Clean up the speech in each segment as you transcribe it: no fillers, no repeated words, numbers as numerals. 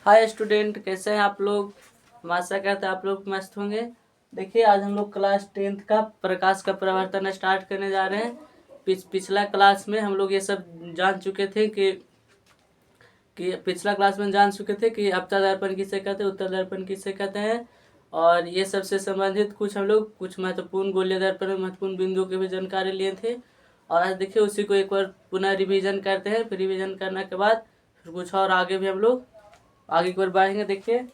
Hi student, कैसे हैं आप लोग। हम आशा करते हैं आप लोग मस्त होंगे। देखिए, आज हम लोग क्लास 10th का प्रकाश का प्रवर्तन स्टार्ट करने जा रहे हैं। पिछला क्लास में हम लोग ये सब जान चुके थे कि पिछला क्लास में जान चुके थे कि अवतल दर्पण किसे कहते हैं, उत्तल दर्पण किसे कहते हैं, और ये सबसे संबंधित कुछ हम लोग कुछ महत्वपूर्ण गोलीय दर्पण में महत्वपूर्ण बिंदुओं की भी जानकारी लिए थे। और आज देखिए उसी को एक बार पुनः रिवीजन करते हैं। फिर रिवीजन करने के बाद फिर कुछ और आगे भी हम लोग आगे की ओर बढ़ेंगे। देखिए,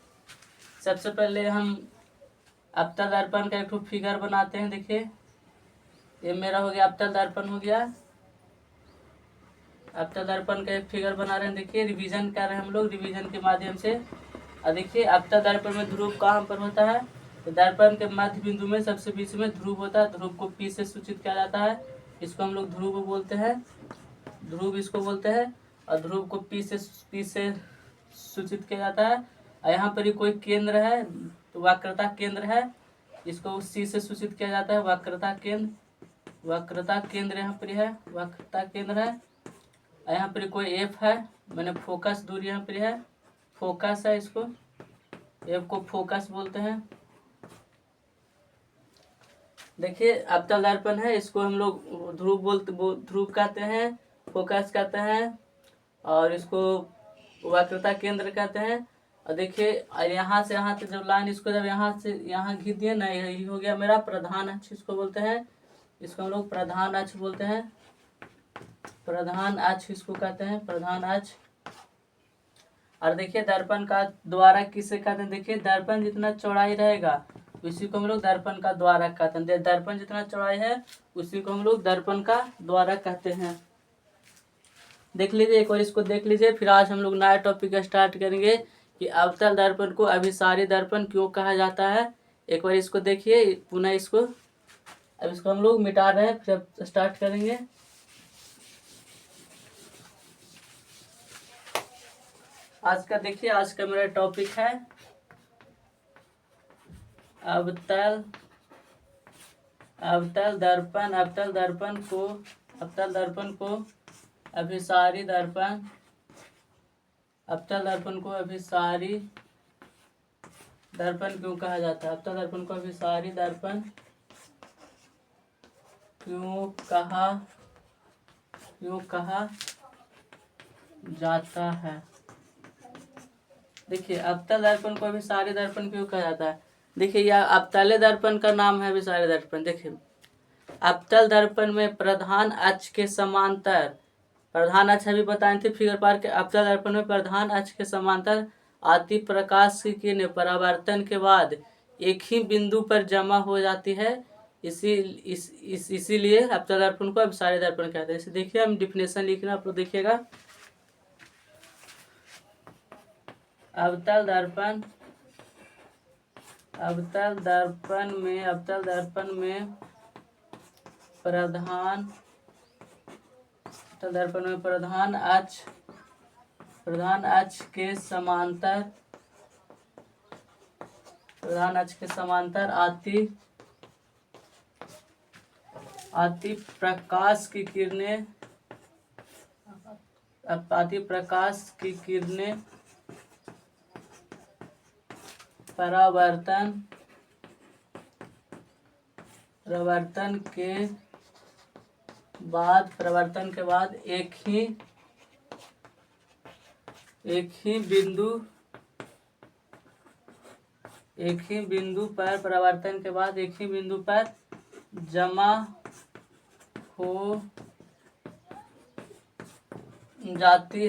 सबसे पहले हम अवतल दर्पण का एक ठो फिगर बनाते हैं। देखिए, ये मेरा हो गया अवतल दर्पण हो गया। अवतल दर्पण का एक फिगर बना रहे हैं। देखिए, रिवीजन कर रहे हैं हम लोग रिवीजन के माध्यम से। और देखिए, अवतल दर्पण में ध्रुव कहाँ पर होता है, तो दर्पण के मध्य बिंदु में सबसे बीच में ध्रुव होता है। ध्रुव को पी से सूचित किया जाता है, इसको हम लोग ध्रुव बोलते हैं, ध्रुव इसको बोलते हैं। और ध्रुव को पी से सूचित किया जाता है। और यहाँ पर ही कोई केंद्र है, तो वक्रता केंद्र है, इसको सी से सूचित किया जाता है। वक्रता केंद्र यहाँ पर है, वक्रता केंद्र है। और यहाँ पर कोई एफ है, मैंने फोकस दूरी यहाँ पर है, फोकस है, इसको एफ को फोकस बोलते हैं। देखिए, अवतल दर्पण है, इसको हम लोग ध्रुव कहते हैं, फोकस कहते हैं, और इसको वक्रता केंद्र कहते हैं। और देखिए, यहाँ से यहाँ तक जब लाइन इसको जब यहाँ से यहाँ खींच दिए ना, यही हो गया मेरा प्रधान अक्ष, इसको बोलते हैं, इसको हम लोग प्रधान अक्ष बोलते हैं, प्रधान अक्ष इसको कहते हैं, प्रधान अक्ष। और देखिए, दर्पण का द्वारा किसे कहते हैं। देखिए, दर्पण जितना चौड़ाई रहेगा उसी को हम लोग दर्पण का द्वारा कहते हैं। दर्पण जितना चौड़ाई है उसी को हम लोग दर्पण का द्वारा कहते हैं। देख लीजिए, एक बार इसको देख लीजिए। फिर आज हम लोग नया टॉपिक स्टार्ट करेंगे कि अवतल दर्पण को अभिसारी दर्पण क्यों कहा जाता है। एक बार इसको देखिए पुनः इसको, अब इसको हम लोग मिटा रहे हैं, फिर स्टार्ट करेंगे। आज का देखिए, आज का मेरा टॉपिक है अवतल दर्पण। अवतल दर्पण को अभिसारी दर्पण, अवतल दर्पण को अभिसारी दर्पण क्यों कहा जाता है। अवतल दर्पण को अभिसारी दर्पण क्यों कहा जाता है। देखिए, अवतल दर्पण को अभिसारी दर्पण क्यों कहा जाता है। देखिए, यह अवतल दर्पण का नाम है अभिसारी दर्पण। देखिए, अवतल दर्पण में प्रधान अक्ष के समांतर, प्रधान अक्ष अभी बताए थे फिगर पार के, अवतल दर्पण में प्रधान अक्ष के समांतर आती प्रकाश की किरणें परावर्तन के बाद एक ही बिंदु पर जमा हो जाती है। इसीलिए अवतल दर्पण को अभिसारी दर्पण कहते हैं। इसे देखिए, हम डिफिनेशन लिखना आप लोग देखिएगा। अवतल दर्पण में प्रधान अक्ष के समांतर आती प्रकाश की किरणें प्रवर्तन के बाद एक ही बिंदु पर परावर्तन के बाद एक ही बिंदु पर जमा हो जाती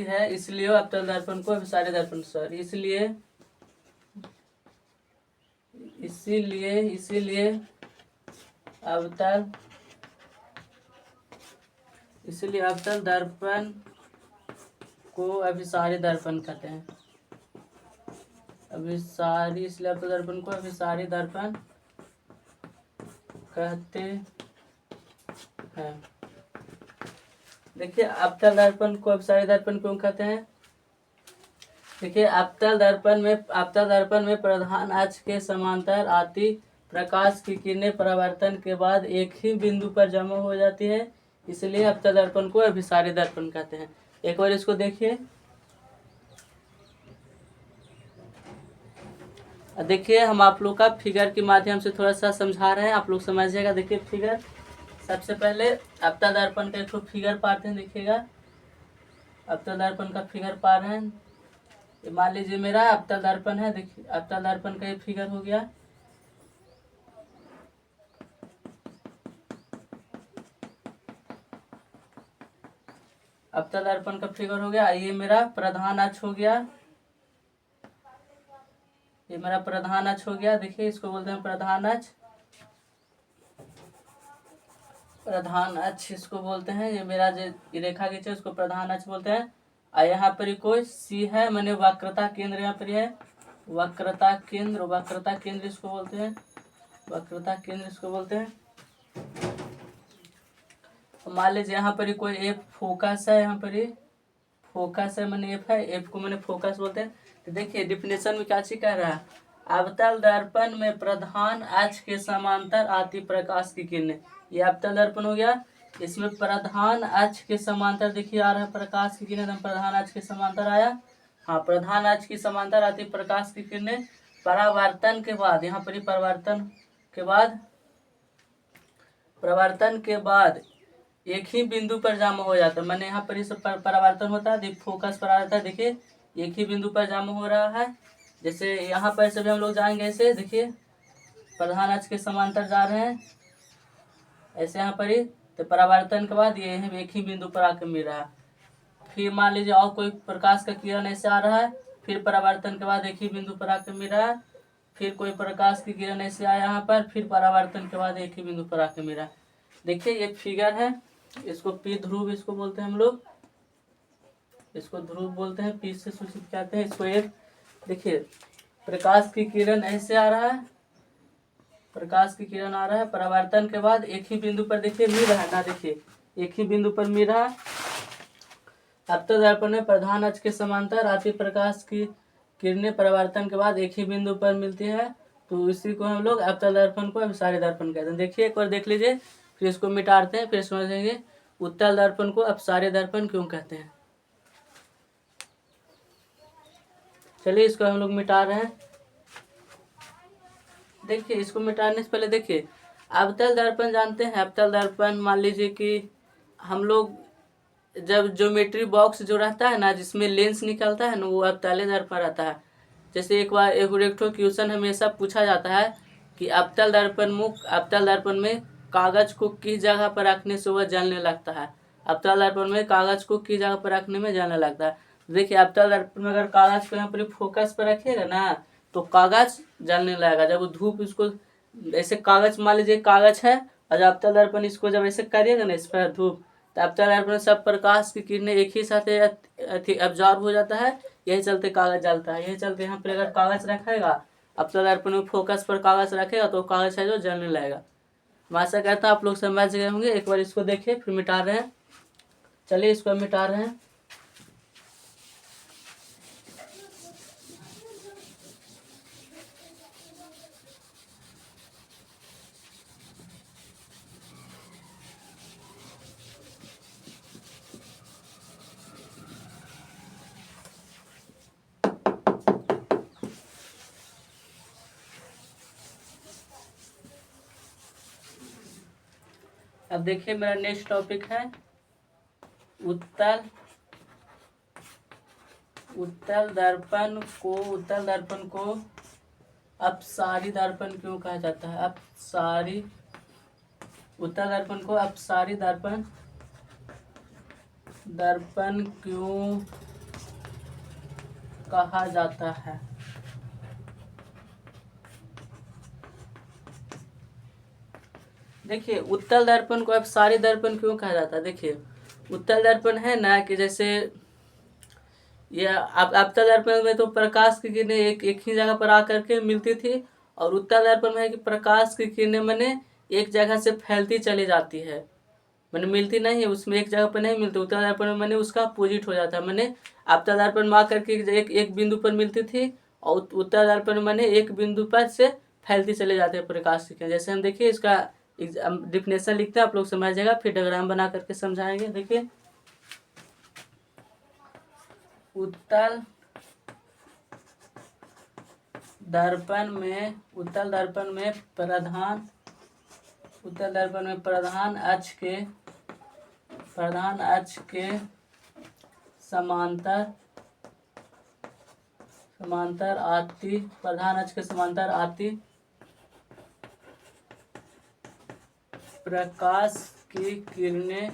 है, इसलिए अवतल दर्पण को अभिसारी दर्पण इसीलिए अवतल दर्पण को अभिसारी दर्पण कहते हैं। इसलिए अवतल दर्पण को अभिसारी दर्पण कहते हैं। देखिए, अवतल दर्पण को अभिसारी दर्पण क्यों कहते हैं। देखिए, अवतल दर्पण में प्रधान अक्ष के समांतर आती प्रकाश की किरणें परावर्तन के बाद एक ही बिंदु पर जमा हो जाती है, इसलिए अवतल दर्पण को अभिसारी दर्पण कहते हैं। एक बार इसको देखिए। देखिए हम आप लोग का फिगर के माध्यम से थोड़ा सा समझा रहे हैं, आप लोग समझिएगा। देखिए फिगर, सबसे पहले अपतल दर्पण का एक तो फिगर पाते हैं, देखिएगा अपतल दर्पण का फिगर पा रहे हैं। ये मान लीजिए मेरा अपतल दर्पण है, देखिए अपतल दर्पण का ये फिगर हो गया। अपतल दर्पण का फिगर हो गया। ये मेरा प्रधान अक्ष हो गया, ये मेरा प्रधान अक्ष हो गया। देखिए इसको बोलते हैं प्रधान अक्ष, प्रधान अक्ष इसको बोलते हैं। ये मेरा जो रेखा खींचे उसको प्रधान अक्ष बोलते हैं। और यहाँ पर कोई सी है, मैंने वक्रता केंद्र यहाँ पर है, वक्रता केंद्र, वक्रता केंद्र इसको बोलते हैं, वक्रता केंद्र इसको बोलते हैं। मान लीजिए यहाँ पर कोई एफ फोकस है, यहाँ पर फोकस है, मैंने एफ है, एफ को मैंने फोकस बोलते हैं। तो देखिए डिफिनेशन में क्या चीज कह रहा है, अवतल दर्पण में प्रधान अक्ष के समांतर आती प्रकाश की किरणें। ये अवतल दर्पण हो गया, इसमें प्रधान अक्ष के समांतर देखिए आ रहा है प्रकाश की किरणें, प्रधान अक्ष के समांतर आया। हाँ, प्रधान अक्ष की समांतर आती प्रकाश की किरणें परावर्तन के बाद, यहाँ पर परावर्तन के बाद, परावर्तन के बाद एक ही बिंदु पर जमा हो जाता है। मैंने यहाँ पर इस परावर्तन होता है, फोकस पर आ जाता है। देखिए एक ही बिंदु पर जमा हो रहा है। जैसे यहाँ पर से भी हम लोग जाएंगे ऐसे, देखिए प्रधान अक्ष के समांतर जा रहे हैं ऐसे यहाँ पर ही, तो परावर्तन के बाद ये एक ही बिंदु पर आकर मिल रहा है। फिर मान लीजिए और कोई प्रकाश का किरण ऐसे आ रहा है, फिर परावर्तन के बाद एक ही बिंदु पर आकर मिल रहा है। फिर कोई प्रकाश की किरण ऐसे आया यहाँ पर, फिर परावर्तन के बाद एक ही बिंदु पर आकर मिल रहा है। देखिए ये फिगर है, इसको पी ध्रुव इसको बोलते हैं हम लोग, इसको ध्रुव बोलते हैं, पी से सूचित करते हैं इसको एक। देखिए प्रकाश की किरण ऐसे आ रहा है, प्रकाश की किरण आ रहा है, परावर्तन के बाद एक ही बिंदु पर देखिए मिल रहा है ना, देखिए एक ही बिंदु पर मिल रहा है। अपतल दर्पण में प्रधान अक्ष के समांतर आती प्रकाश की किरणें परावर्तन के बाद एक ही बिंदु पर मिलती है, तो इसी को हम लोग अपतल दर्पण को अभिसारी दर्पण कहते हैं। देखिए एक बार देख लीजिए, फिर इसको मिटाते हैं, फिर समझेंगे उत्तल दर्पण को अपसारी दर्पण क्यों कहते हैं। चलिए इसको हम लोग मिटा रहे हैं। देखिए इसको मिटाने से पहले देखिए अवतल दर्पण जानते हैं, अवतल दर्पण मान लीजिए कि हम लोग जब ज्योमेट्री बॉक्स जो रहता है ना, जिसमें लेंस निकलता है ना, वो अवतल दर्पण रहता है। जैसे एक बार एक क्वेश्चन हमेशा पूछा जाता है कि अवतल दर्पण मुख, अवतल दर्पण में कागज को किस जगह पर रखने से वह जलने लगता है। अवतल दर्पण में कागज को किस जगह पर रखने में जलने लगता है। देखिए अवतल दर्पण में अगर कागज को यहाँ पर फोकस पर रखिएगा ना, तो कागज जलने लगेगा। जब वो धूप इसको ऐसे, कागज मान लीजिए कागज है, और जब अवतल दर्पण इसको जब ऐसे करिएगा ना इस पर धूप, तो अवतल दर्पण में सब प्रकाश की किरणें एक ही साथ एब्जॉर्ब हो जाता है, यही चलते कागज जलता है। यही चलते यहाँ पर अगर कागज रखेगा, अवतल दर्पण में फोकस पर कागज रखेगा, तो कागज है जो जलने लगेगा। मैं आशा करता हूँ आप लोग समझ गए होंगे। एक बार इसको देखिए, फिर मिटा रहे हैं। चलिए इसको मिटा रहे हैं। अब देखिए मेरा नेक्स्ट टॉपिक है उत्तल, उत्तल दर्पण को अपसारी दर्पण क्यों कहा जाता है। अपसारी, उत्तल दर्पण को अपसारी दर्पण क्यों कहा जाता है। देखिए उत्तल दर्पण को अपसारी दर्पण क्यों कहा जाता है। देखिए उत्तल दर्पण है ना, कि जैसे ये अपतल दर्पण में तो प्रकाश की किरणें एक ही जगह पर आकर के मिलती थी, और उत्तल दर्पण में है कि प्रकाश की किरणें मैंने एक जगह से फैलती चली जाती है, मैंने मिलती नहीं है, उसमें एक जगह पर नहीं मिलती। उत्तल दर्पण में मैंने उसका अपोजिट हो जाता है। मैंने अपतल दर्पण में आकर के एक बिंदु पर मिलती थी, और उत्तल दर्पण में मैंने एक बिंदु पर से फैलती चले जाते हैं प्रकाश की किरणें। जैसे हम देखिए इसका डिफिनेशन लिखते हैं, आप लोग समझ जाएगा, फिर डायग्राम बना करके समझाएंगे। देखिए उत्तल दर्पण में प्रधान अक्ष के समांतर आती प्रकाश की किरणें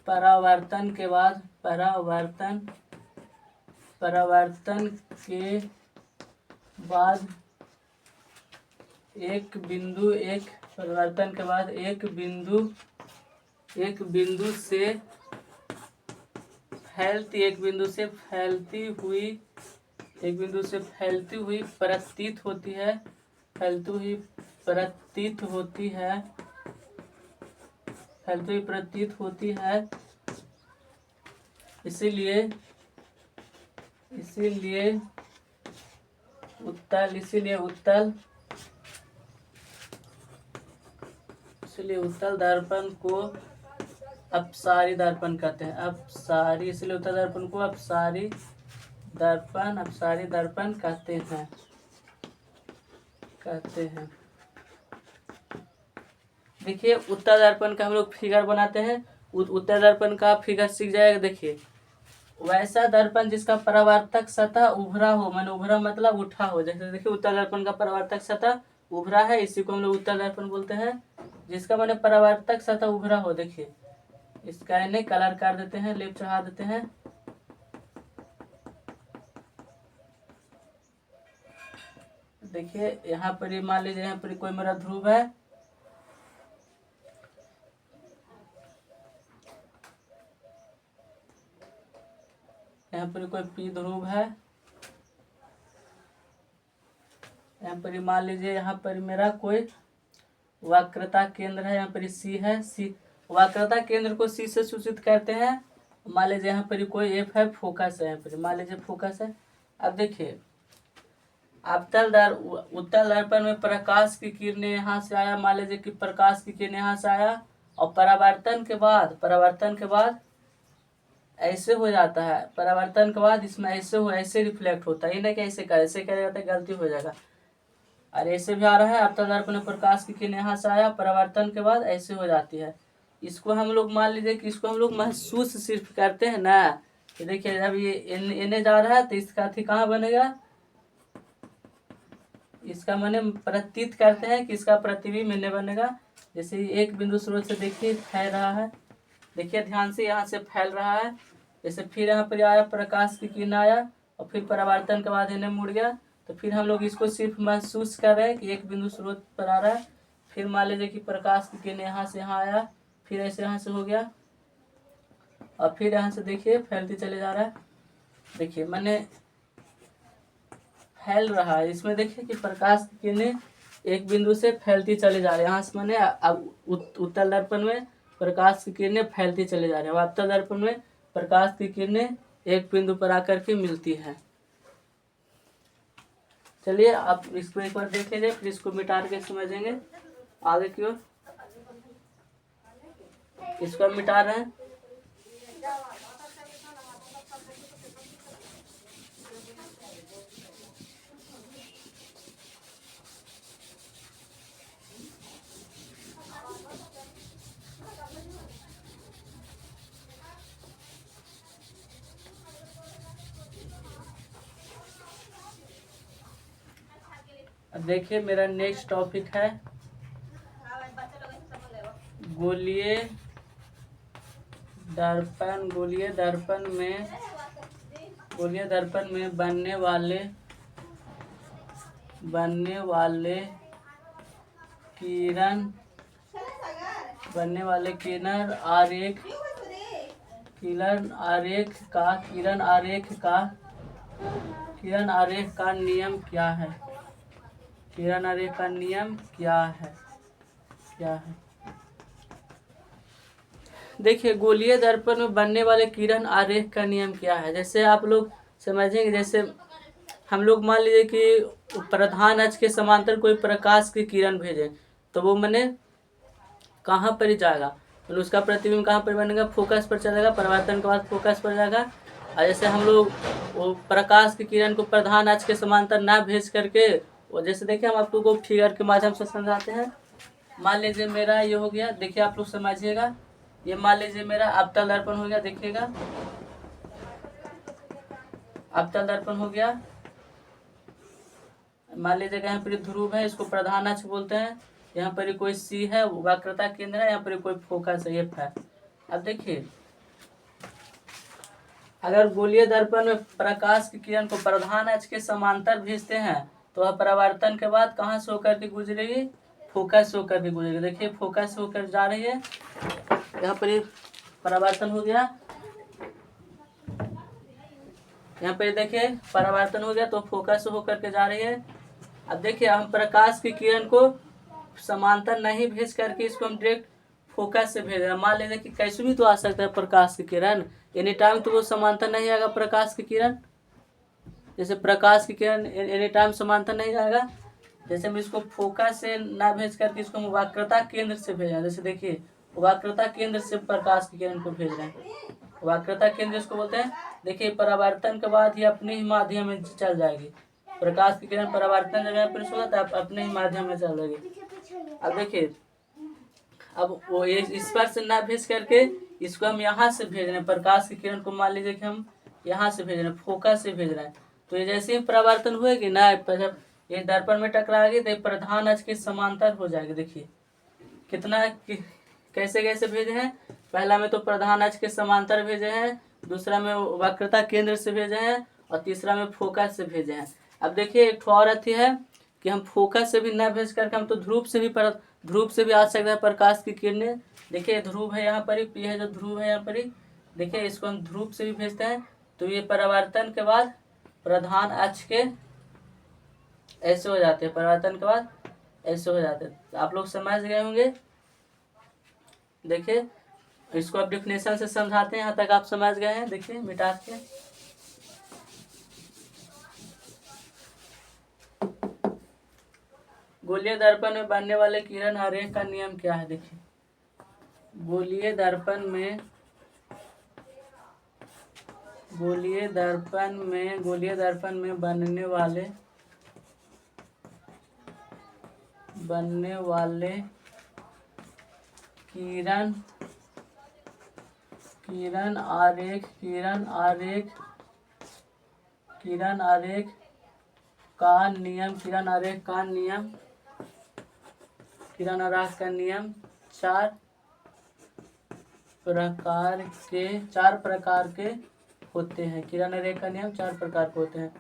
परावर्तन के बाद एक बिंदु से फैलती हुई प्रतीत होती है। इसीलिए उत्तल दर्पण को अपसारी दर्पण कहते हैं। इसलिए उत्तल दर्पण को अपसारी दर्पण कहते हैं। देखिए उत्तल दर्पण का हम लोग फिगर बनाते हैं। उत्तल दर्पण का फिगर सीख जाएगा। देखिए वैसा दर्पण जिसका परावर्तक सतह उभरा हो, माने उभरा मतलब उठा हो। जैसे देखिए उत्तल दर्पण का परावर्तक सतह उभरा है, इसी को हम लोग उत्तल दर्पण बोलते हैं। जिसका माने परावर्तक सतह उभरा हो, देखिए इसका इन्हें कलर कर देते हैं, लेप चढ़ा देते हैं। देखिए यहाँ पर मान लीजिए यहाँ पर कोई मेरा ध्रुव है, यहाँ पर कोई पी ध्रुव है, यहाँ पर मान लीजिए यहाँ पर मेरा कोई वक्रता केंद्र है, यहाँ पर सी है। सी वक्रता केंद्र को सी से सूचित करते हैं। मान लीजिए यहाँ पर कोई एफ है, फोकस है, यहाँ पर मान लीजिए फोकस है। अब देखिए उत्तल दर्पण में प्रकाश की किरणें यहाँ से आया, मान लीजिए कि प्रकाश की किरणें यहाँ से आया और परावर्तन के बाद ऐसे हो जाता है। परावर्तन के बाद इसमें ऐसे रिफ्लेक्ट होता है। ये नहीं कि ऐसे करेगा तो गलती हो जाएगा। और ऐसे भी आ रहा है, उत्तल दर्पण में प्रकाश की किरणें यहाँ से आया, परावर्तन के बाद ऐसे हो जाती है। इसको हम लोग मान लीजिए कि इसको हम लोग महसूस सिर्फ करते हैं ना। कि देखिए जब ये इन्हें जा रहा है तो इसका थी कहाँ बनेगा, इसका मैंने प्रतीत करते हैं कि इसका प्रतिबिंब इन्हें बनेगा। जैसे एक बिंदु स्रोत से देखिए फैल रहा है, देखिए ध्यान से यहाँ से फैल रहा है। जैसे फिर यहाँ पर आया, प्रकाश की किरण आया और फिर परावर्तन के बाद इन्हें मुड़ गया। तो फिर हम लोग इसको सिर्फ महसूस कर रहे हैं कि एक बिंदु स्रोत पर आ रहा है। फिर मान लीजिए कि प्रकाश की किरण यहाँ से यहाँ आया, फिर ऐसे यहाँ से हो गया और फिर यहाँ से देखिए फैलते चले जा रहा है। देखिए मैंने फैल रहा है, इसमें देखिए कि प्रकाश की किरणें एक बिंदु से फैलती चली जा रही है। यहाँ से मैंने अब उत्तल दर्पण में प्रकाश की किरणें फैलती चले जा रही है। अवतल दर्पण में प्रकाश की किरणें एक बिंदु पर आकर के मिलती है। चलिए आप इसको एक बार देख लीजिए, फिर इसको मिटा के समझेंगे आगे की ओर। इसको हम मिटा रहे हैं। देखिए मेरा नेक्स्ट टॉपिक है गोलीय दर्पण। गोलीय दर्पण में बनने वाले किरण आरेख का नियम क्या है? किरण आरेख का नियम क्या है? देखिए गोलीय दर्पण में बनने वाले किरण आरेख का नियम क्या है। जैसे आप लोग समझेंगे, जैसे हम लोग मान लीजिए कि प्रधान अक्ष के समांतर कोई प्रकाश की किरण भेजें तो वो मैंने कहाँ पर जाएगा, तो उसका प्रतिबिंब कहाँ पर बनेगा, फोकस पर चलेगा, परावर्तन के बाद फोकस पर जाएगा। और जैसे हम लोग वो प्रकाश की किरण को प्रधान अक्ष के समांतर ना भेज करके, वो जैसे देखिए हम आप लोग को फिगर के माध्यम से समझाते हैं। मान लीजिए मेरा ये हो गया, देखिए आप लोग समझिएगा, ये मान लीजिए मेरा अवतल दर्पण हो गया, देखिएगा अवतल दर्पण हो गया। मान लीजिए यहाँ पर ध्रुव है, इसको प्रधान अक्ष बोलते हैं। यहाँ पर कोई सी है, वक्रता केंद्र है, यहाँ पर कोई फोकस है, एफ है। अब देखिए अगर गोलीय दर्पण में प्रकाश की किरण को प्रधान अक्ष के समांतर भेजते हैं तो वह परावर्तन के बाद कहाँ से होकर के गुजरेगी, फोकस से होकर के गुजरेगी। देखिए फोकस से होकर जा रही है, यहाँ पर परावर्तन हो गया, यहाँ पे देखिए परावर्तन हो गया तो फोकस से होकर के जा रही है। अब देखिए हम प्रकाश की किरण को समांतर नहीं भेज करके इसको हम डायरेक्ट फोकस से भेज रहे हैं। मान लीजिए कि कैसे भी तो आ सकता है प्रकाश की किरण, एनी टाइम तो वो समांतर नहीं आएगा प्रकाश की किरण। जैसे प्रकाश की किरण एनी टाइम समांतर नहीं आएगा, जैसे हम इसको फोकस से ना भेज करके इसको हम वक्रता केंद्र से भेज रहे हैं। जैसे देखिए वक्रता केंद्र से प्रकाश की किरण को भेज रहे हैं, वक्रता केंद्र इसको बोलते हैं। देखिए परावर्तन के बाद ही अपने ही माध्यम में चल जाएगी, प्रकाश की किरण परावर्तन जगह पर होगा तो अपने ही माध्यम में चल जाएगी। अब देखिए अब वो इस पर से ना भेज करके इसको हम यहाँ से भेज रहे हैं, प्रकाश की किरण को मान लीजिए कि हम यहाँ से भेज रहे हैं, फोकस से भेज रहे हैं। तो ये जैसे ही परावर्तन हुएगी ना, जब ये दर्पण में टकराएगी तो प्रधान अक्ष के समांतर हो जाएगी। देखिए कितना कैसे कैसे भेजे हैं, पहला में तो प्रधान अक्ष के समांतर भेजे हैं, दूसरा में वक्रता केंद्र से भेजे हैं, और तीसरा में फोकस से भेजे हैं। अब देखिए एक और अथी है कि हम फोकस से भी ना भेज करके हम तो ध्रुव से भी आ सकता है प्रकाश की किरणें। देखिए ध्रुव है यहाँ पर ही, है जो ध्रुव है यहाँ पर ही, देखिए इसको हम ध्रुव से भी भेजते हैं। तो ये परावर्तन के बाद प्रधान अक्ष के ऐसे हो जाते हैं, परावर्तन के बाद ऐसे हो जाते हैं। तो आप लोग समझ गए होंगे। देखिए इसको आप डिफिनेशन से समझाते हैं, यहाँ तक आप समझ गए हैं। देखिए मिटा के गोलीय दर्पण में बनने वाले किरण आरेख का नियम क्या है। देखिए गोलीय दर्पण में बनने वाले किरण आरेख का नियम चार प्रकार के होते हैं। किरण आरेख का नियम 4 प्रकार के होते हैं।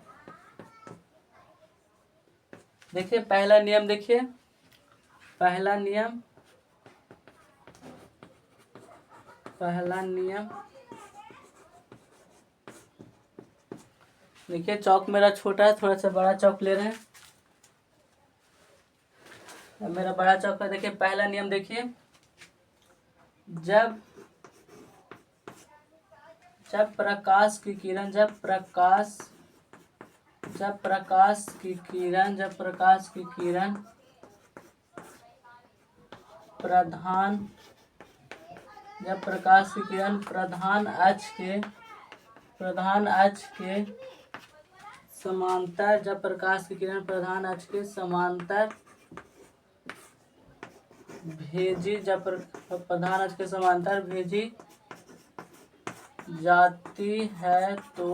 देखिए पहला नियम, देखिए पहला नियम देखिए चौक मेरा छोटा है, थोड़ा सा बड़ा चौक ले रहे हैं। अब मेरा बड़ा चौक है। देखिए पहला नियम, देखिए जब प्रकाश की किरण प्रधान अक्ष के समांतर भेजी जाती है तो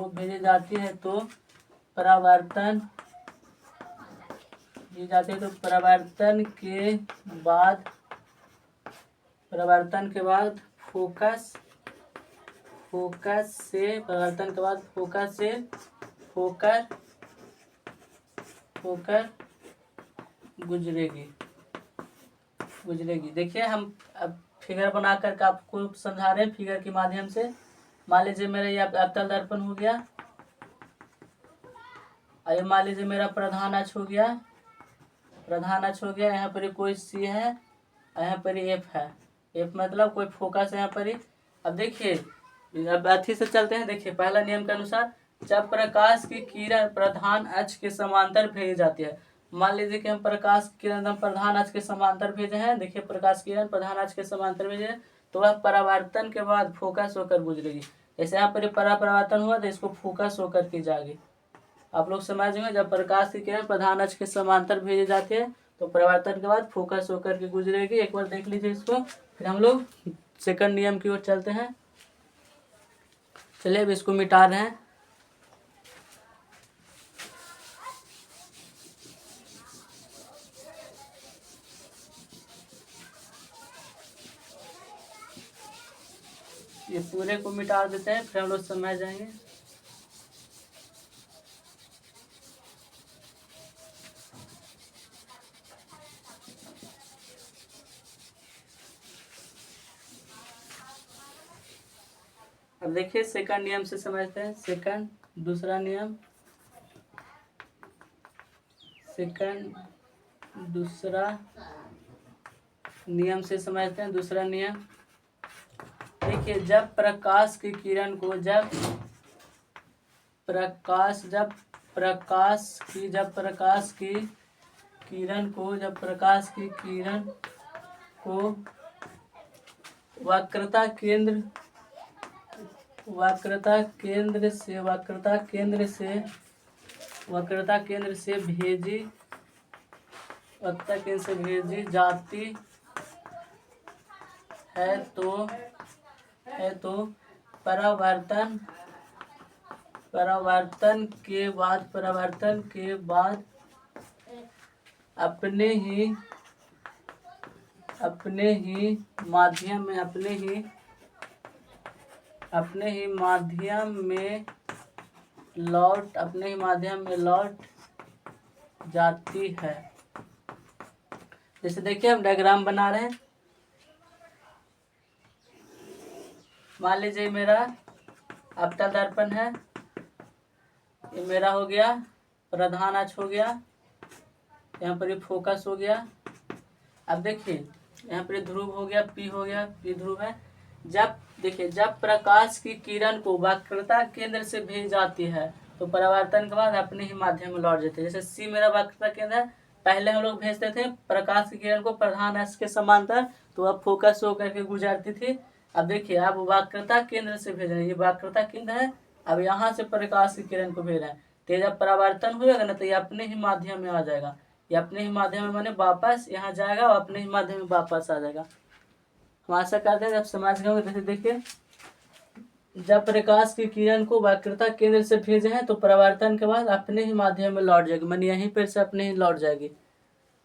परावर्तन के बाद फोकस से होकर गुजरेगी। देखिए हम अब फिगर बना करके आपको समझा रहे हैं फिगर के माध्यम से। मान लीजिए मेरा ये अवतल दर्पण हो गया, और ये मान लीजिए मेरा प्रधान अक्ष हो गया, यहाँ पर कोई सी है, यहाँ पर एफ है, एफ मतलब कोई फोकस है यहाँ पर ही। अब देखिए अब अथी से चलते हैं। देखिए पहला नियम के अनुसार जब प्रकाश की किरण प्रधान अक्ष के समांतर भेजी जाती है, मान लीजिए कि हम प्रकाश की किरण प्रधान अक्ष के समांतर भेजे हैं। देखिए प्रकाश की किरण प्रधान अक्ष के समांतर भेजे हैं, तो वह परावर्तन के बाद फोकस होकर गुजरेगी। जैसे यहाँ पर परावर्तन हुआ तो इसको फोकस होकर के जाएगी। आप लोग समझ गए, जब प्रकाश की किरण प्रधान अक्ष के समांतर भेजी जाती है तो परावर्तन के बाद फोकस होकर के गुजरेगी। एक बार देख लीजिए इसको, फिर हम लोग सेकंड नियम की ओर चलते हैं। चलिए अब इसको मिटा रहे हैं। ये पूरे को मिटा देते हैं, फिर हम लोग समझ जाएंगे। अब देखिए सेकंड नियम से समझते हैं। सेकंड दूसरा नियम, सेकंड दूसरा नियम से समझते हैं। दूसरा नियम देखिए, जब प्रकाश की किरण को प्रकाश की किरण को वक्रता केंद्र से भेजी जाती है तो परावर्तन के बाद अपने ही माध्यम में लौट जाती है। जैसे देखिए हम डायग्राम बना रहे हैं। मान लीजिए मेरा अवतल दर्पण है, ये मेरा हो गया प्रधान अक्ष हो गया, यहाँ पर ये फोकस हो गया। अब देखिए यहाँ पर ध्रुव हो गया, पी हो गया, पी ध्रुव है। जब देखिए जब प्रकाश की किरण को वक्रता केंद्र से भेजी जाती है तो परावर्तन के बाद अपने ही माध्यम में लौट जाते हैं। जैसे सी मेरा वक्रता केंद्र है, पहले हम लोग भेजते थे प्रकाश की किरण को प्रधान अक्ष के समांतर, तो अब फोकस होकर के गुजरती थी। अब देखिए अब वक्रता केंद्र से भेज रहे हैं, ये वक्रता केंद्र है, अब यहाँ से प्रकाश की किरण को भेज रहे हैं। तो जब परावर्तन होगा ना तो ये अपने ही माध्यम में आ जाएगा। ये अपने ही माध्यम में माने वापस यहाँ जाएगा और अपने ही माध्यम में वापस आ जाएगा। हम आशा करते हैं जब समझ गए। जैसे देखिए जब प्रकाश की किरण को वक्रता केंद्र से भेजे हैं तो परावर्तन के बाद अपने ही माध्यम में लौट जाएगी, माने यहीं पर से अपने ही लौट जाएगी।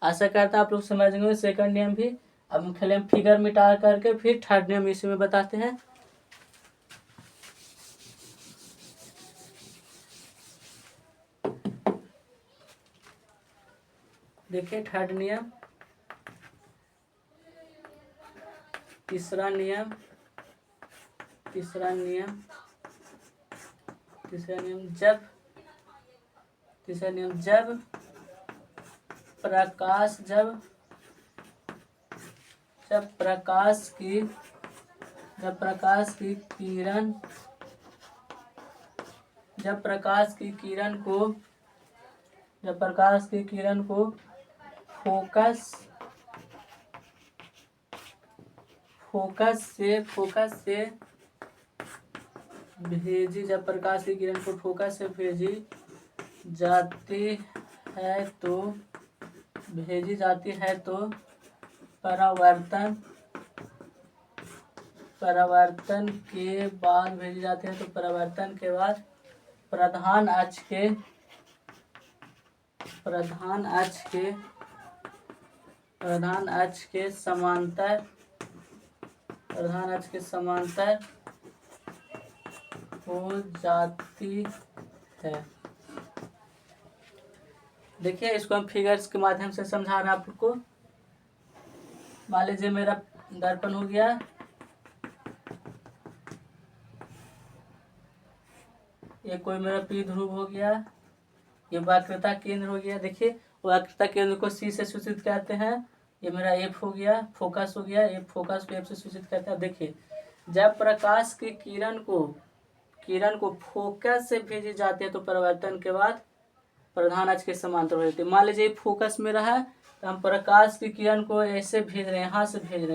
आशा करता है आप लोग समझ गए सेकंड नियम भी। अब हम खाली फिगर मिटा करके फिर थर्ड नियम इसी में बताते हैं। देखिए थर्ड नियम, तीसरा नियम जब प्रकाश की किरण को फोकस से भेजी जाती है तो परावर्तन के बाद प्रधान अक्ष के समांतर हो जाती है। देखिए इसको हम फिगर्स के माध्यम से समझा रहे हैं आपको। मान लीजिए मेरा दर्पण हो गया, ये कोई मेरा पी ध्रुव हो गया, ये वक्रता केंद्र हो गया। देखिए वक्रता केंद्र को सी से सूचित करते हैं, ये मेरा एफ हो गया, फोकस हो गया, ये फोकस को एफ से सूचित करते हैं। देखिए जब प्रकाश की किरण को फोकस से भेजी जाती है तो परावर्तन के बाद प्रधान अक्ष के समांतर हो जाती है। मान लीजिए फोकस में रहा है तो हम प्रकाश की किरण को ऐसे भेज रहे हैं,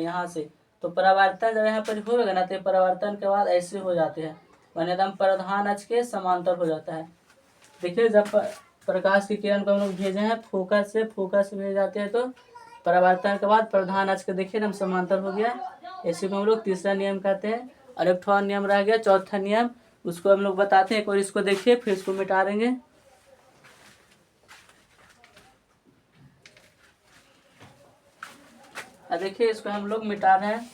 यहाँ से तो परावर्तन जब यहाँ पर होगा ना तो परावर्तन के बाद ऐसे हो जाते हैं, माने एकदम प्रधान अक्ष के समांतर हो जाता है। देखिए जब प्रकाश की किरण को हम लोग भेजे हैं फोकस से भेजे जाते हैं तो परावर्तन के बाद प्रधान अक्ष के देखिए एकदम समांतर हो गया। इसी को हम लोग तीसरा नियम कहते हैं। और एक ठो नियम रह गया चौथा नियम, उसको हम लोग बताते हैं। एक बार इसको देखिए फिर इसको मिटा देंगे। देखिए इसको हम लोग मिटा रहे हैं।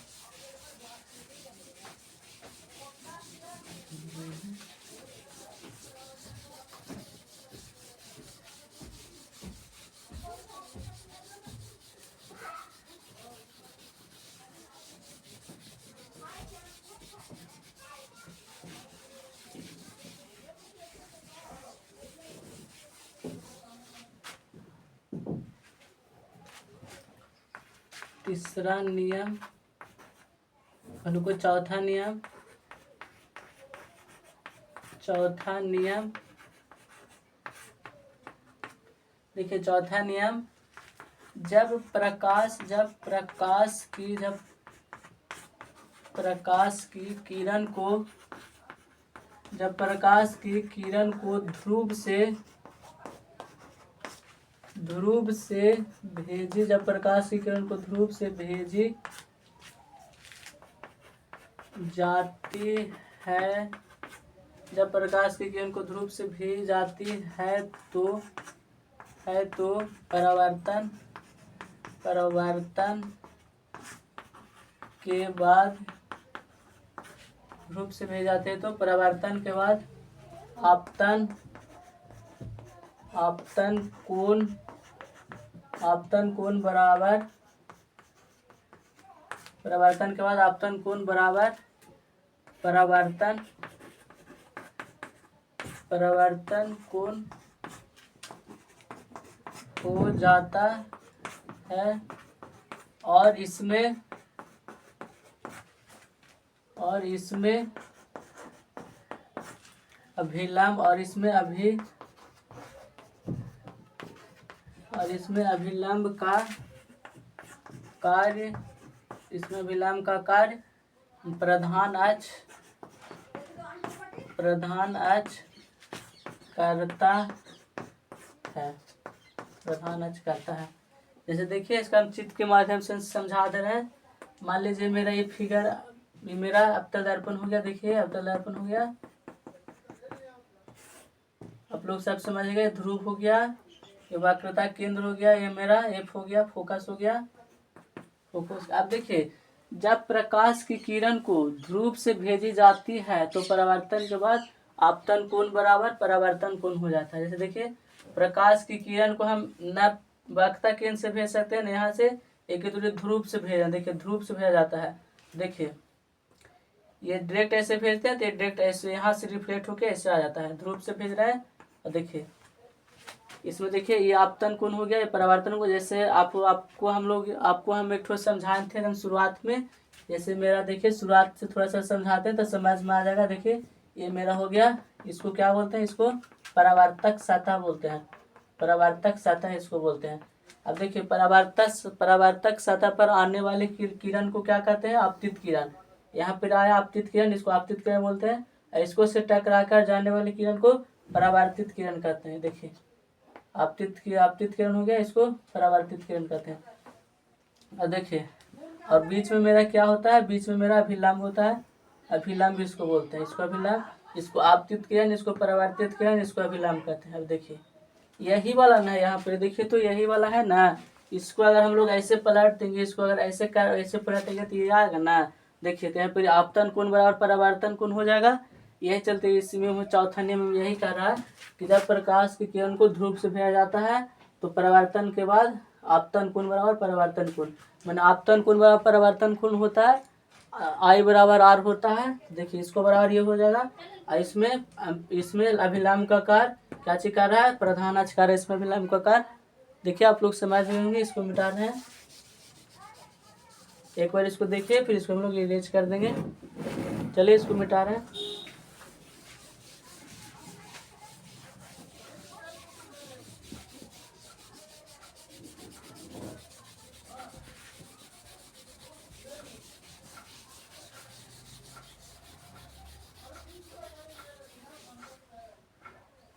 तीसरा नियम, चौथा नियम देखिए चौथा नियम, जब प्रकाश की किरण को ध्रुव से भेजी जाती है, जब प्रकाश की किरण को ध्रुव से भेजी जाती है तो परावर्तन के बाद ध्रुव से भेजे जाते हैं तो परावर्तन के बाद आपतन कोण बराबर परावर्तन के बाद आपतन कोण बराबर परावर्तन कोण हो जाता है। और इसमें अभिलंब का कार्य प्रधान अक्ष करता है। जैसे देखिए इसका हम चित्र के माध्यम से समझा दे रहे हैं। मान लीजिए मेरा ये फिगर, ये मेरा अवतल दर्पण हो गया। देखिए अवतल दर्पण हो गया, आप लोग सब समझ गए। ध्रुव हो गया, ये वक्रता केंद्र हो गया, ये मेरा एफ हो गया, फोकस हो गया। अब देखिए जब प्रकाश की किरण को ध्रुव से भेजी जाती है तो परावर्तन के बाद आपतन कोण बराबर परावर्तन कोण हो जाता है। जैसे देखिए प्रकाश की किरण को हम न वक्रता केंद्र से भेज सकते हैं, न यहाँ से, एक ध्रुव से भेजा। देखिए ध्रुव से भेजा जाता है। देखिए ये डायरेक्ट ऐसे भेजते हैं तो ये डायरेक्ट ऐसे यहाँ से रिफ्लेक्ट होके ऐसे आ जाता है, ध्रुव से भेज रहा है। और देखिए इसमें देखिए ये आपतन कोण हो गया, ये परावर्तन को। जैसे आपको हम एक ठो समझाए थे एकदम शुरुआत में। जैसे मेरा देखिए शुरुआत से थोड़ा सा समझाते हैं तो समझ में आ जाएगा। देखिए ये मेरा हो गया, इसको क्या बोलते हैं, इसको परावर्तक सतह बोलते हैं, परावर्तक सतह इसको बोलते हैं। अब देखिए परावर्तक सतह पर आने वाले किरण को क्या कहते हैं, आपतित किरण। यहाँ पर आया आपतित किरण, इसको आपतित किरण बोलते हैं। इसको से टकरा कर जाने वाली किरण को परावर्तित किरण कहते हैं। देखिए आपतित किरण हो गया, इसको परावर्तित किरण कहते हैं। और देखिए और बीच में मेरा क्या होता है, बीच में मेरा अभिलंब होता है, अभिलंब इसको बोलते हैं, इसको अभिलंब, इसको आपतित किरण, इसको परावर्तित किरण, इसको अभिलंब कहते हैं। अब देखिए यही वाला ना, यहाँ पे देखिए तो यही वाला है ना, इसको अगर हम लोग ऐसे पलट देंगे, इसको अगर ऐसे पलटेंगे तो ये आएगा ना। देखिए तो यहाँ पे आपतन कोण बराबर परावर्तन कोण हो जाएगा। यही चलते इसमें चौथा नियम यही कह रहा है कि जब प्रकाश की किरण को ध्रुव से भेजा जाता है तो परावर्तन के बाद आपतन कोण बराबर परावर्तन कोण, माने आपतन कोण बराबर परावर्तन कोण होता है, आई बराबर आर होता है। देखिए इसको बराबर ये हो जाएगा। इसमें अभिलंब का कार्य क्या चीज कर रहा है, प्रधान अक्ष कार्य, इसमें अभिलंब का कार्य। देखिए आप लोग समझ गए होंगे। इसको मिटा रहे हैं, एक बार इसको देखिए फिर इसको हम लोग इरेज कर देंगे। चलिए इसको मिटा रहे हैं।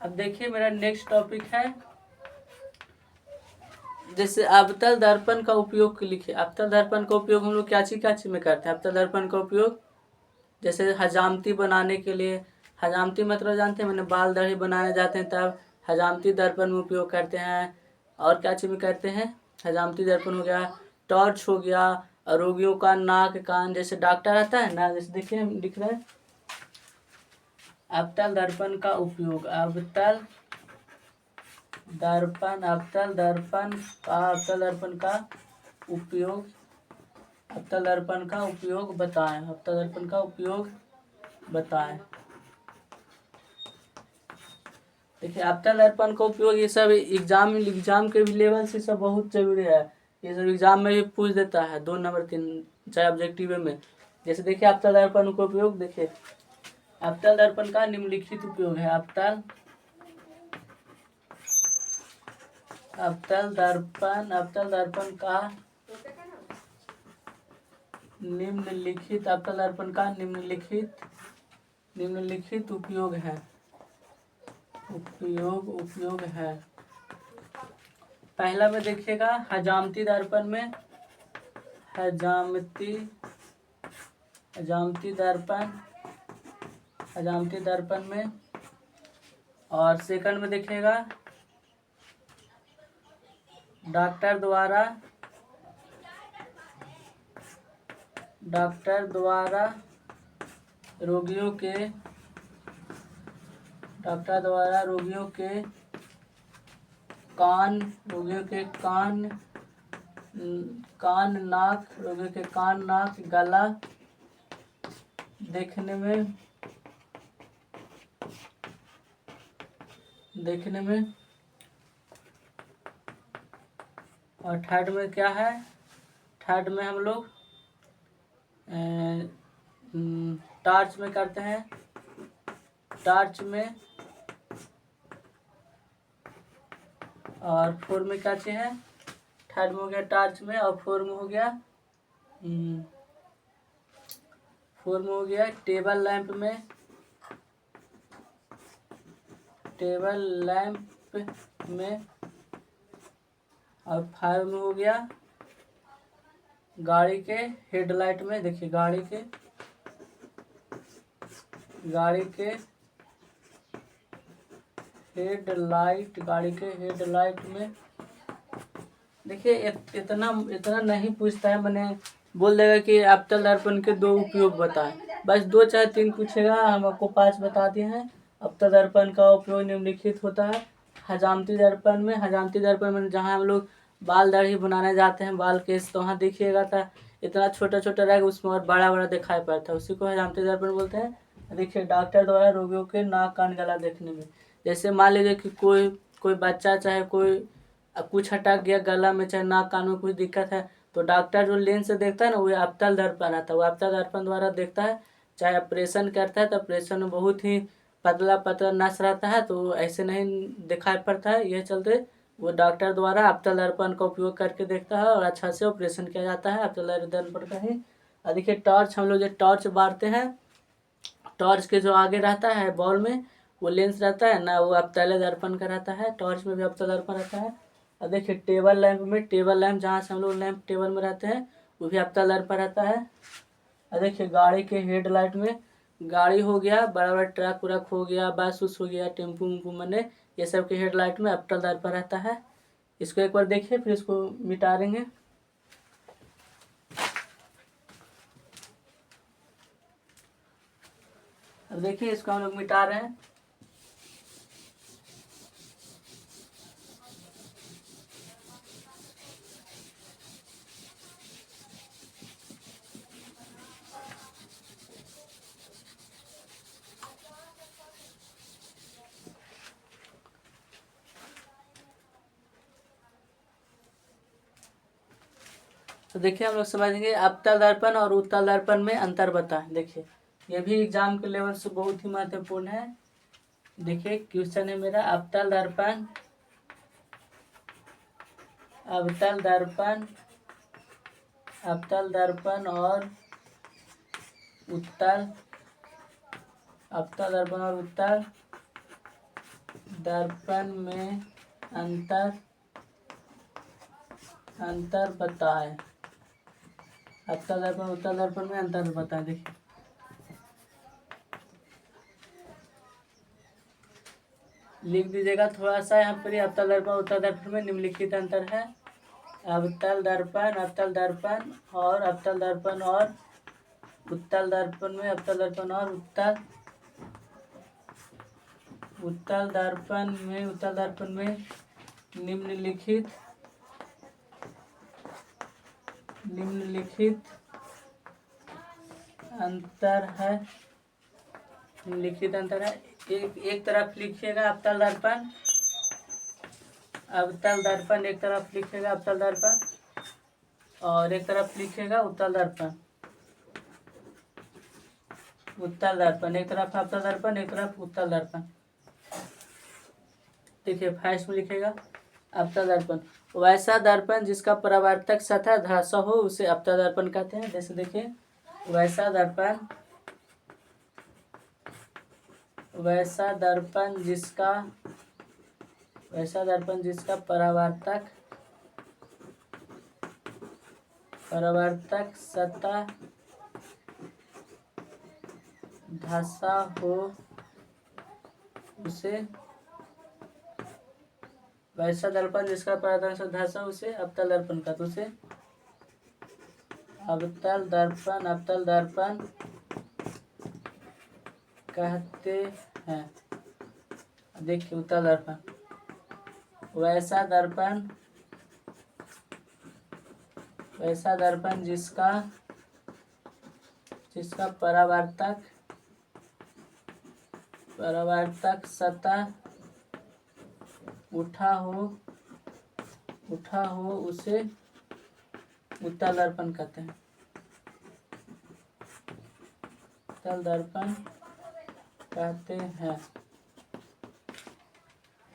अब देखिए मेरा नेक्स्ट टॉपिक है, जैसे अवतल दर्पण का उपयोग लिखिए। अवतल दर्पण का उपयोग हम लोग क्या चीज में करते हैं? अवतल दर्पण का उपयोग जैसे हजामती बनाने के लिए, हजामती मतलब जानते हैं, मैंने बाल दाढ़ी बनाने जाते हैं तब हजामती दर्पण में उपयोग करते हैं। और क्या चीज़ में करते हैं? हजामती दर्पण हो गया, टॉर्च हो गया, और रोगियों का नाक कान, जैसे डॉक्टर आता है ना, जैसे देखिए दिख रहा है अवतल दर्पण का उपयोग, अवतल दर्पण, अवतल दर्पण का उपयोग, अवतल दर्पण का उपयोग बताएं, अवतल दर्पण का उपयोग बताएं। देखिए अवतल दर्पण का उपयोग ये सब एग्जाम के भी लेवल से सब बहुत जरूरी है। ये सब एग्जाम में भी पूछ देता है 2 नंबर 3 चाहे ऑब्जेक्टिव में। जैसे देखिए अवतल दर्पण का उपयोग, देखिए अवतल दर्पण का निम्नलिखित उपयोग है। अवतल दर्पण का निम्नलिखित, अवतल दर्पण का निम्नलिखित उपयोग है, उपयोग है। पहला में देखिएगा हजामती दर्पण में, हजामती दर्पण में। और सेकंड में देखिएगा डॉक्टर द्वारा रोगियों के कान, नाक, गला देखने में। और थर्ड में क्या है? थर्ड में हम लोग टॉर्च में करते हैं, टॉर्च में। और फोर में क्या चीज़ है? थर्ड में हो गया टॉर्च में, और फोर में हो गया टेबल लैंप में, और फाइव में हो गया गाड़ी के हेडलाइट में। देखिए गाड़ी के हेडलाइट में। देखिए इतना नहीं पूछता है, मैंने बोल देगा कि अवतल दर्पण के 2 उपयोग बताएं, बस 2 चाहे 3 पूछेगा, हम आपको 5 बता दिए हैं। अवतल दर्पण का उपयोग निम्नलिखित होता है हजामती दर्पण में, जहाँ हम लोग बाल दाढ़ी बनाने जाते हैं, बाल केस, तो वहाँ देखिएगा था इतना छोटा छोटा रहेगा, उसमें और बड़ा बड़ा दिखाई पड़ता है, उसी को हजामती दर्पण बोलते हैं। देखिए डॉक्टर द्वारा रोगियों के नाक कान गला देखने में, जैसे मान लीजिए कि कोई बच्चा चाहे कोई कुछ अटक गया गला में, चाहे नाक कान में कुछ दिक्कत है, तो डॉक्टर जो लेंस से देखता है ना, वो अवतल दर्पण आता है, वो अवतल दर्पण द्वारा देखता है। चाहे ऑपरेशन करता है तो ऑपरेशन में बहुत ही पतला नस रहता है, तो ऐसे नहीं दिखाई पड़ता है, यह चलते वो डॉक्टर द्वारा अवतल दर्पण का उपयोग करके देखता है और अच्छा से ऑपरेशन किया जाता है अवतल दर्पण का ही। और देखिए टॉर्च, हम लोग जो टॉर्च बारते हैं, टॉर्च के जो आगे रहता है बॉल में वो लेंस रहता है ना, वो अवतल दर्पण का रहता है, टॉर्च में भी अवतल दर्पण रहता है। और देखिए टेबल लैंप जहाँ से हम लोग लैंप टेबल में रहते हैं, वो भी अवतल दर्पण रहता है। और देखिए गाड़ी के हेडलाइट में, गाड़ी हो गया, बड़ा बड़ा ट्रक उरक हो गया, बस उस हो गया, टेम्पू उम्पू, मैंने ये सब के हेडलाइट में अवतल दर्पण रहता है। इसको एक बार देखिए, फिर इसको मिटा देंगे। अब देखिए इसको हम लोग मिटा रहे हैं। तो देखिए हम लोग समझेंगे अवतल दर्पण और उत्तल दर्पण में अंतर बताएं। देखिए ये भी एग्जाम के लेवल से बहुत ही महत्वपूर्ण है। देखिए क्वेश्चन है मेरा, अवतल दर्पण और उत्तल दर्पण में अंतर बताए। अवतल दर्पण उत्तल दर्पण में अंतर बताए। देखिए लिख दीजिएगा थोड़ा सा यहाँ पर, अवतल दर्पण उत्तल दर्पण में निम्नलिखित अंतर है। अवतल दर्पण और अवतल दर्पण और उत्तल दर्पण में उत्तल दर्पण में निम्नलिखित अंतर है। एक तरफ लिखिएगा अवतल दर्पण एक तरफ लिखिएगा अवतल दर्पण और एक तरफ लिखिएगा उत्तल दर्पण एक तरफ अवतल दर्पण एक तरफ उत्तल दर्पण। देखिए फर्स्ट में लिखिएगा अवतल दर्पण, वैसा दर्पण जिसका परावर्तक सतह धराशायी हो उसे अवतल दर्पण कहते हैं। जैसे देखिए वैसा दर्पण जिसका परावर्तक सतह धसा हो उसे वैसा दर्पण जिसका परावर्तक सतह धसा उसे अवतल दर्पण कहते उसे अवतल दर्पण कहते हैं। देखिए उत्तल दर्पण, वैसा दर्पण जिसका परावर्तक सतह उठा हो उसे उत्तल दर्पण कहते हैं। उत्तल दर्पण कहते हैं।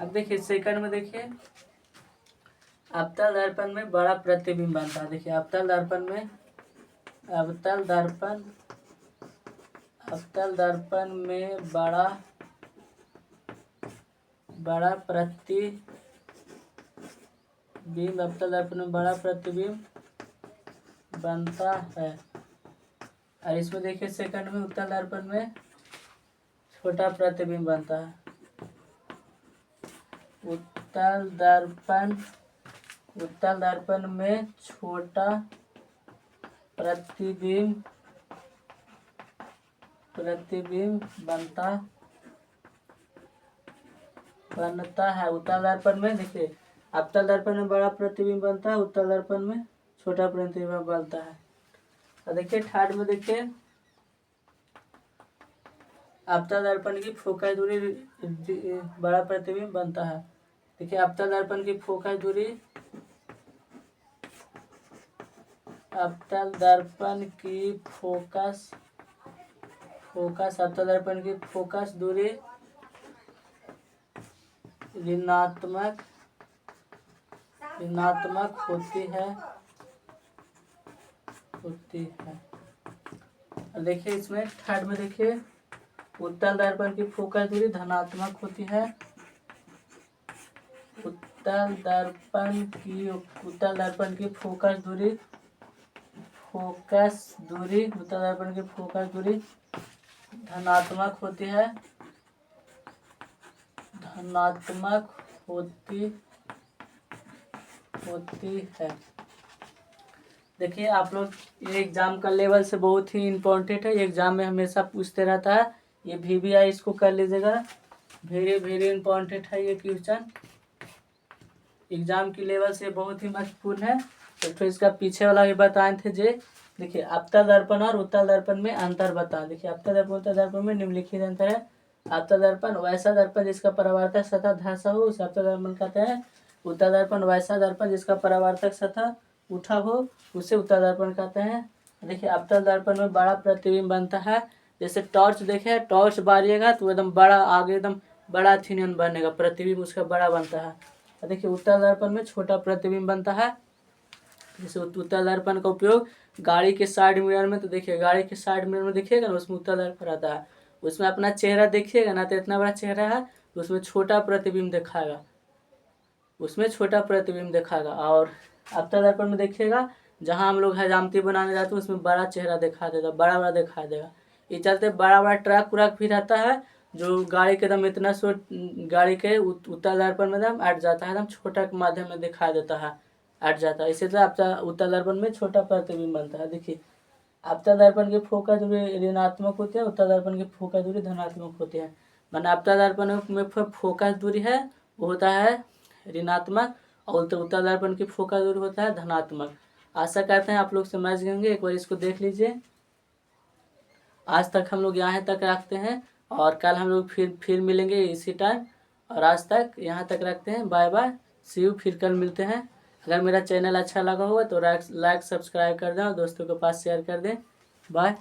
अब देखिए सेकंड में देखिए अवतल दर्पण में बड़ा प्रतिबिंब बनता है। देखिए अवतल दर्पण में बड़ा प्रतिबिंब बनता है। और इसमें देखिए सेकंड में उत्तल दर्पण में छोटा प्रतिबिंब बनता है। उत्तल दर्पण में छोटा प्रतिबिंब बनता है। उत्तल दर्पण में देखिए अवतल दर्पण में बड़ा प्रतिबिंब बनता है, उत्तल दर्पण में छोटा प्रतिबिंब बनता है। और देखिए थर्ड में देखिए अवतल दर्पण की फोकस दूरी बड़ा प्रतिबिंब बनता है। देखिए अवतल दर्पण की फोकस दूरी दूरी ऋणात्मक होती है। देखिए इसमें थर्ड में देखिए उत्तल दर्पण की फोकस दूरी धनात्मक होती है। उत्तल दर्पण की फोकस दूरी धनात्मक होती है। देखिए आप लोग ये एग्जाम का लेवल से बहुत ही इम्पोर्टेंट है, एग्जाम में हमेशा पूछते रहता है। ये VBI इसको कर लीजिएगा, वेरी इम्पोर्टेंट है ये क्वेश्चन, एग्जाम की लेवल से बहुत ही महत्वपूर्ण है। तो फिर इसका पीछे वाला भी बताए थे जे देखिए अवतल दर्पण और उत्तल दर्पण में अंतर बता। देखिए अवतल दर्पण उत्तल दर्पण में निम्नलिखित अंतर है। अवतल दर्पण वैसा दर्पण जिसका परावर्तक सतह धसा हो उसे अवतल दर्पण कहते हैं। उत्तल दर्पण वैसा दर्पण जिसका परावर्तक सतह उठा हो उसे उत्तल दर्पण कहते हैं। देखिए अवतल दर्पण में बड़ा प्रतिबिंब बनता है। जैसे टॉर्च देखे, टॉर्च बारिएगा तो एकदम बड़ा आगे एकदम बड़ा थिनियन बनेगा, प्रतिबिंब उसका बड़ा बनता है। देखिए उत्तल दर्पण में छोटा प्रतिबिंब बनता है। जैसे उत्तल दर्पण का उपयोग गाड़ी के साइड मिरर में, तो देखिए गाड़ी के साइड मिरर में देखिएगा ना, उसमें उत्तल दर्पण आता है। उसमें अपना चेहरा देखिएगा ना, तो इतना बड़ा चेहरा है, तो उसमें छोटा प्रतिबिंब दिखाएगा, उसमें छोटा प्रतिबिंब दिखाएगा। और आपतन दर्पण में देखिएगा जहाँ हम लोग हजामती बनाने जाते हैं उसमें बड़ा चेहरा दिखा देगा, बड़ा बड़ा दिखा देगा। ये चलते बड़ा बड़ा ट्रक व्रक भी रहता है जो गाड़ी के एकदम इतना सो गाड़ी के उत्तल दर्पण में एकदम अट जाता है, एकदम छोटा के माध्यम में दिखाई देता है, अट जाता है। इसी तरह आपका उत्तल दर्पण में छोटा प्रतिबिंब बनता है। देखिए आपतन दर्पण की फोकस दूरी ऋणात्मक होती है, उत्तल दर्पण की फोकस दूरी धनात्मक होती है। माना आपतन दर्पण में फोकस दूरी है वो होता है ऋणात्मक और उत्तल दर्पण की फोकस दूरी होता है धनात्मक। आशा करते हैं आप लोग समझ गएंगे। एक बार इसको देख लीजिए। आज तक हम लोग यहाँ तक रखते हैं और कल हम लोग फिर मिलेंगे इसी टाइम। और आज तक यहाँ तक रखते हैं। Bye bye, see you. फिर कल मिलते हैं। अगर मेरा चैनल अच्छा लगा होगा तो लाइक सब्सक्राइब कर दें और दोस्तों के पास शेयर कर दें। बाय।